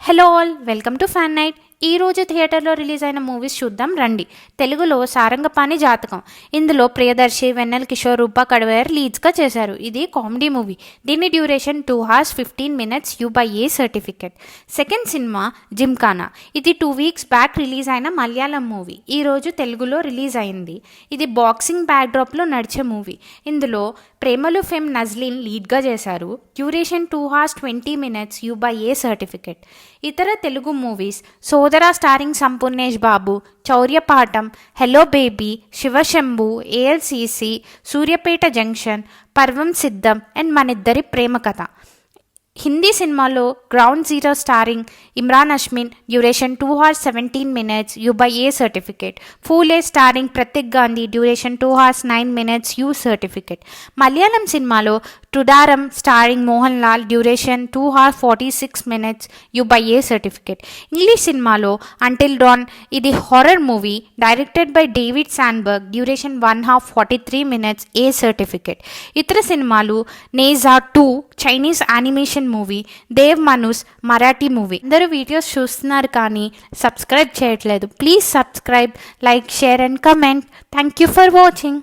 Hello all, welcome to fan night. ఈ రోజు థియేటర్లో రిలీజ్ అయిన మూవీస్ చూద్దాం రండి. తెలుగులో సారంగపాణి జాతకం. ఇందులో ప్రియదర్శి, వెన్నెల కిషోర్, రూపా కడవేర్ లీడ్స్గా చేశారు. ఇది కామెడీ మూవీ. దీని duration 2 hours 15 minutes U/A certificate. Second cinema Gymkhana. ఇది 2 weeks బ్యాక్ రిలీజ్ అయిన మలయాళం మూవీ. ఈరోజు తెలుగులో రిలీజ్ అయింది. ఇది బాక్సింగ్ బ్యాక్డ్రాప్లో నడిచే మూవీ. ఇందులో ప్రేమలు ఫెమ్ నజ్లీన్ లీడ్గా చేశారు. Duration 2 hours 20 minutes U/A certificate. ఇతర Telugu movies Sodara starring Sampoornesh Babu, Chauryapaatham, hello baby, Shivashambhu, ALCC, Suryapet junction, Parvam Siddham and Maniddari Prema Katha. Hindi సినిమాలో ground zero starring Emraan Hashmi, duration 2 hours 17 minutes U/A certificate. Phule starring Prateek Gandhi, duration 2 hours 9 minutes U certificate. Malayalam సినిమాలో Thudarum starring Mohan Lal, duration 2 hours 46 minutes U/A certificate. English సినిమాలో until don. ఇది horror movie directed by David Sandberg, duration 1 hour 43 minutes A certificate. ఇతర సినిమాలు నేజా 2 Chinese animation movie, Dev మనూస్ Marathi movie. అందరూ videos చూస్తున్నారు కానీ subscribe చేయట్లేదు. Please subscribe, like, share and comment. Thank you for watching.